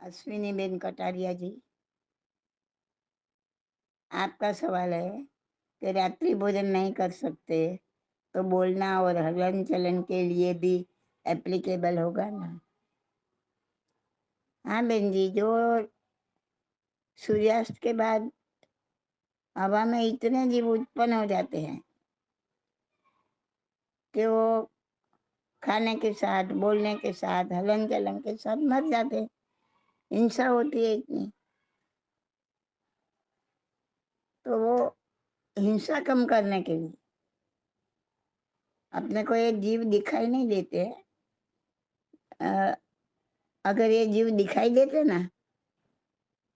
Ashwini Ben Kataria जी, आपका सवाल है कि रात्रि भोजन नहीं कर सकते तो बोलना और हलन चलन के लिए भी एप्लीकेबल होगा ना? हाँ बेन जी, जो सूर्यास्त के बाद हवा में इतने जीव उत्पन्न हो जाते हैं कि वो खाने के साथ, बोलने के साथ, हलन चलन के साथ मर जाते हैं। हिंसा होती है इतनी, तो वो हिंसा कम करने के लिए अपने को ये जीव दिखाई नहीं देते। अगर ये जीव दिखाई देते ना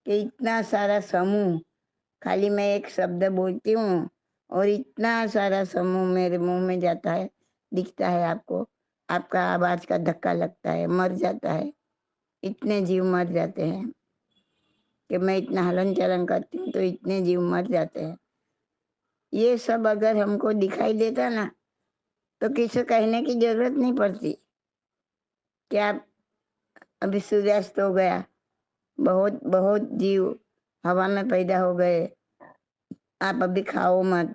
कि इतना सारा समूह, खाली मैं एक शब्द बोलती हूँ और इतना सारा समूह मेरे मुंह में जाता है, दिखता है आपको, आपका आवाज का धक्का लगता है, मर जाता है, इतने जीव मर जाते हैं कि मैं इतना हलन चलन करती हूँ तो इतने जीव मर जाते हैं। ये सब अगर हमको दिखाई देता ना तो किसी कहने की जरूरत नहीं पड़ती कि आप अभी सूर्यास्त हो गया, बहुत बहुत जीव हवा में पैदा हो गए, आप अभी खाओ मत,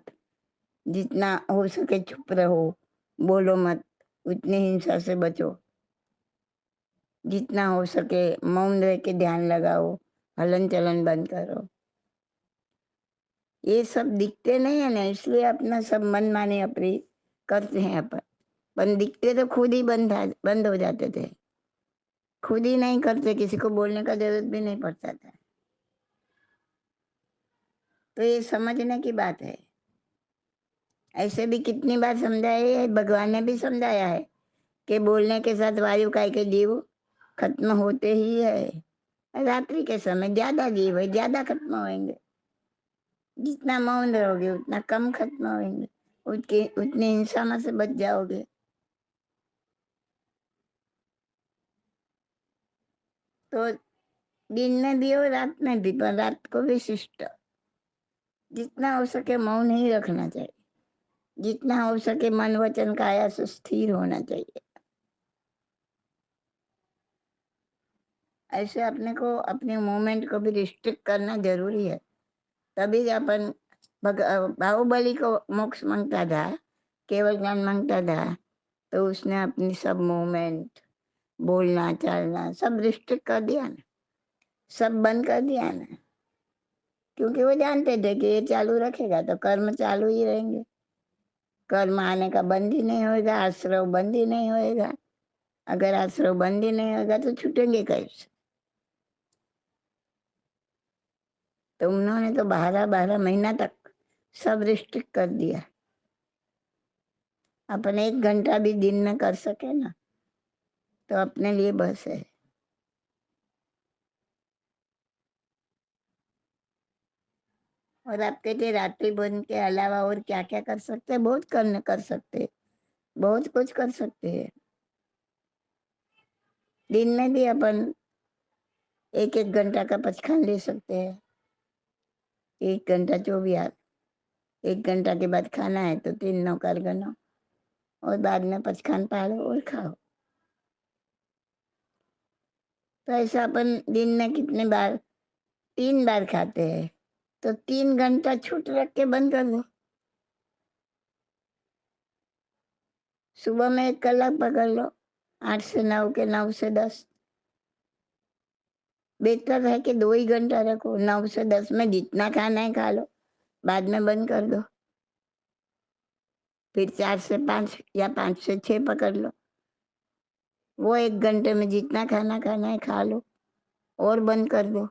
जितना हो सके चुप रहो, बोलो मत, उतनी हिंसा से बचो, जितना हो सके मौन रह के ध्यान लगाओ, हलन चलन बंद करो। ये सब दिखते नहीं है ना, इसलिए अपना सब मन माने अपनी करते हैं अपन, पर दिखते तो खुद ही बंद हो जाते थे, खुद ही नहीं करते, किसी को बोलने का जरूरत भी नहीं पड़ता था। तो ये समझने की बात है। ऐसे भी कितनी बार समझाया है, भगवान ने भी समझाया है कि बोलने के साथ वायु काय के जीव खत्म होते ही है। रात्रि के समय ज्यादा जीव है, ज्यादा खत्म होंगे, जितना मौन रहोगे उतना कम खत्म होंगे, उतनी हिंसा में से बच जाओगे। तो दिन में भी और रात में भी, पर रात को भी शिष्ट, जितना हो सके मौन ही रखना चाहिए, जितना हो सके मन वचन काया से स्थिर होना चाहिए। ऐसे अपने को अपने मूवमेंट को भी रिस्ट्रिक्ट करना जरूरी है, तभी अपन बाहुबली को मोक्ष मांगता था, केवल ज्ञान मांगता था, तो उसने अपनी सब मूवमेंट, बोलना चालना सब रिस्ट्रिक्ट कर दिया ना, सब बंद कर दिया ना, क्योंकि वो जानते थे कि ये चालू रखेगा तो कर्म चालू ही रहेंगे, कर्म आने का बंद ही नहीं होगा, आश्रव बंद ही नहीं होएगा। अगर आश्रव बंद ही नहीं होगा तो छूटेंगे कैसे? तो उन्होंने तो 12 महीना तक सब रिस्ट्रिक्ट कर दिया। अपन 1 घंटा भी दिन में कर सके ना तो अपने लिए बस है। और आप कहते रात्रि भोजन के अलावा और क्या क्या कर सकते हैं? बहुत कर सकते हैं, बहुत कुछ कर सकते हैं। दिन में भी अपन 1-1 घंटा का पचखान ले सकते हैं, 1 घंटा जो भी आप, 1 घंटा के बाद खाना है तो 3 9 गनो और बाद में पचखान पालो और खाओ। तो ऐसा अपन दिन में कितने बार, 3 बार खाते हैं तो 3 घंटा छूट रख के बंद कर दो। सुबह में 1 कलाक पकड़ लो, 8 से 9 के 9 से 10। बेहतर है कि 2 ही घंटा रखो, 9 से 10 में जितना खाना है खा लो, बाद में बंद कर दो। फिर 4 से 5 या 5 से 6 पकड़ लो, वो 1 घंटे में जितना खाना खाना है खा लो और बंद कर दो।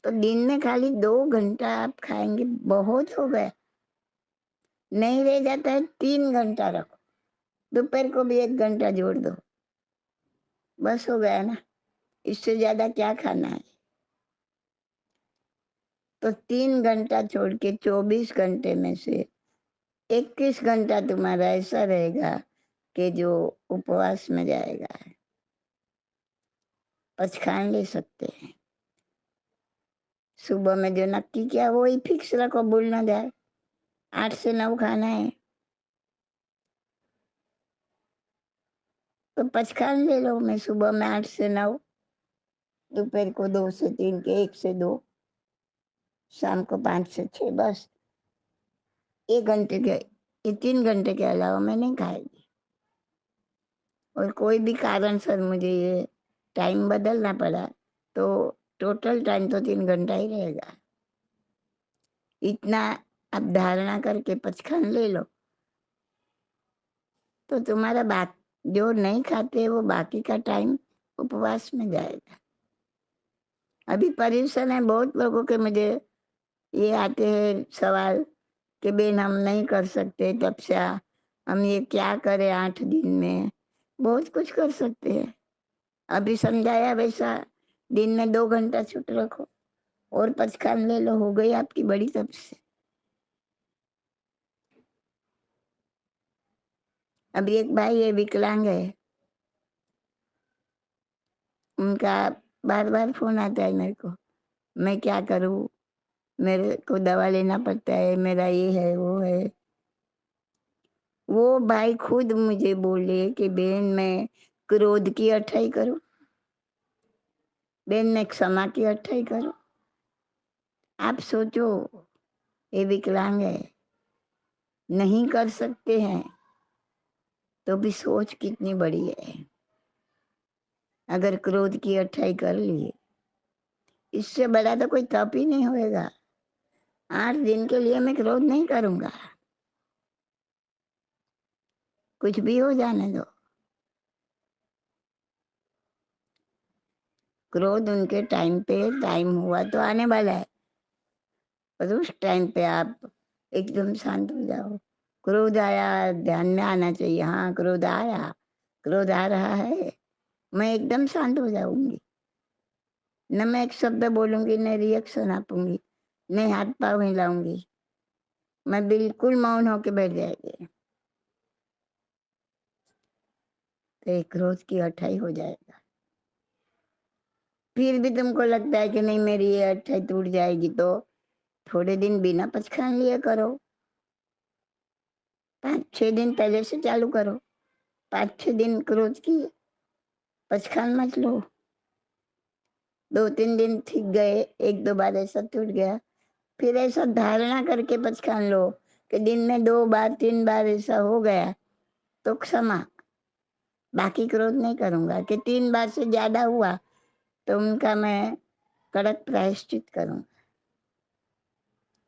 तो दिन में खाली 2 घंटा आप खाएंगे, बहुत हो गया। नहीं रह जाता है 3 घंटा रखो, दोपहर को भी 1 घंटा जोड़ दो, बस हो गया ना, इससे ज्यादा क्या खाना है? तो 3 घंटा छोड़ के 24 घंटे में से 21 घंटा तुम्हारा ऐसा रहेगा कि जो उपवास में जाएगा, पचखान ले सकते हैं। सुबह में जो नक्की किया वही फिक्स रखो, भूल ना जाए, 8 से 9 खाना है तो पचखान ले लो। मैं सुबह में 8 से 9 दोपहर को 2 से 3 के 1 से 2, शाम को 5 से 6, बस 1 घंटे के, ये 3 घंटे के अलावा मैं नहीं खाएगी। और कोई भी कारण सर मुझे ये टाइम बदलना पड़ा तो टोटल टाइम तो 3 घंटा ही रहेगा। इतना आप धारणा करके पचखंड ले लो तो तुम्हारा जो नहीं खाते वो बाकी का टाइम उपवास में जाएगा। अभी परेशान है बहुत लोगों के, मुझे ये आते हैं सवाल कि बेन हम नहीं कर सकते तपस्या, हम ये क्या करें 8 दिन में। बहुत कुछ कर सकते हैं, अभी समझाया वैसा, दिन में 2 घंटा छुट रखो और पचखान ले लो, हो गई आपकी बड़ी तपस्या। अभी एक भाई ये विकलांग है, उनका बार बार फोन आता है मेरे को, मैं क्या करूं, मेरे को दवा लेना पड़ता है, मेरा ये है वो है। वो भाई खुद मुझे बोले कि बेन मैं क्रोध की अठाई करूं, बेन मैं क्षमा की अठाई करूं। आप सोचो, ये विकलांग है, नहीं कर सकते हैं तो भी सोच कितनी बड़ी है। अगर क्रोध की अठाई कर ली, इससे बड़ा तो कोई तप ही नहीं होएगा। 8 दिन के लिए मैं क्रोध नहीं करूंगा, कुछ भी हो जाने दो। क्रोध उनके टाइम पे, टाइम हुआ तो आने वाला है, पर उस टाइम पे आप एकदम शांत हो जाओ। क्रोध आया, ध्यान में आना चाहिए, हाँ क्रोध आया, क्रोध आ रहा है, मैं एकदम शांत हो जाऊंगी। न मैं एक शब्द बोलूंगी, न रिएक्शन आपूंगी, न हाथ पाँव हिलाऊंगी, मैं बिल्कुल मौन होके बैठ जाएगी, तो एक क्रोध की अठाई हो जाएगा। फिर भी तुमको लगता है कि नहीं मेरी ये अठाई टूट जाएगी, तो थोड़े दिन बिना पचखान लिए करो, 5-6 दिन पहले से चालू करो, 5-6 दिन क्रोध की पचखान मत लो, 2-3 दिन ठीक गए, 1-2 बार ऐसा टूट गया, फिर ऐसा धारणा करके पचखान लो कि दिन में 2 बार 3 बार ऐसा हो गया तो क्षमा, बाकी क्रोध नहीं करूंगा। कि 3 बार से ज्यादा हुआ तो उनका मैं कड़क प्रायश्चित करूंगा।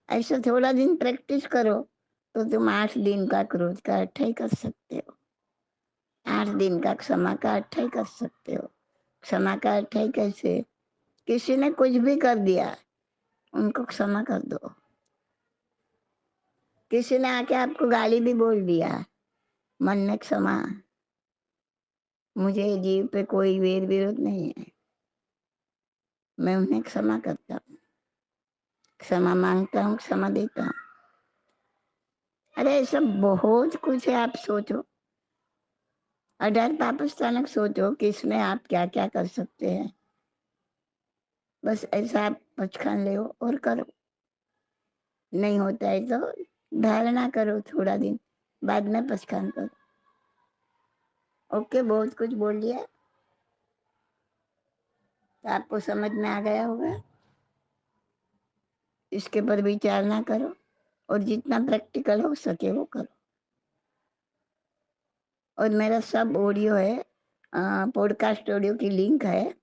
ऐसा थोड़ा दिन प्रैक्टिस करो तो तुम 8 दिन का क्रोध का अठाई कर सकते हो, 8 दिन का क्षमा का अठाई कर सकते हो। क्षमा का अठाई कैसे? किसी ने कुछ भी कर दिया, उनको क्षमा कर दो। किसी ने आके आपको गाली भी बोल दिया, मन में क्षमा, मुझे जीव पे कोई वेर विरोध नहीं है, मैं उन्हें क्षमा करता हूँ, क्षमा मांगता हूँ, क्षमा देता हूँ। अरे ऐसा बहुत कुछ है, आप सोचो, 18 पापस्थानक सोचो कि इसमें आप क्या क्या कर सकते हैं। बस ऐसा आप पचखान ले और करो, नहीं होता है तो धारणा करो थोड़ा दिन, बाद में पचखान करो। ओके, बहुत कुछ बोल लिया तो आपको समझ में आ गया होगा। इसके पर विचार ना करो और जितना प्रैक्टिकल हो सके वो करो। और मेरा सब ऑडियो है, पॉडकास्ट ऑडियो की लिंक है,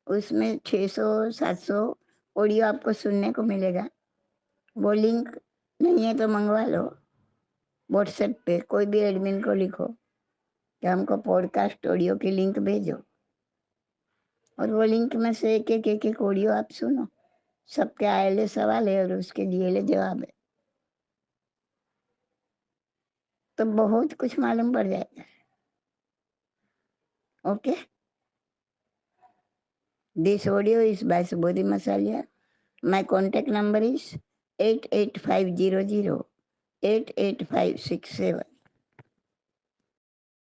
उसमें 600-700 ऑडियो आपको सुनने को मिलेगा। वो लिंक नहीं है तो मंगवा लो, व्हाट्सएप पे कोई भी एडमिन को लिखो कि हमको पॉडकास्ट ऑडियो की लिंक भेजो, और वो लिंक में से एक ऑडियो आप सुनो, सबके आएले सवाल है और उसके दिए जवाब है, तो बहुत कुछ मालूम पड़ जाएगा। Okay, this audio is by Subodhi Masaliya. My contact number is 88500 88567।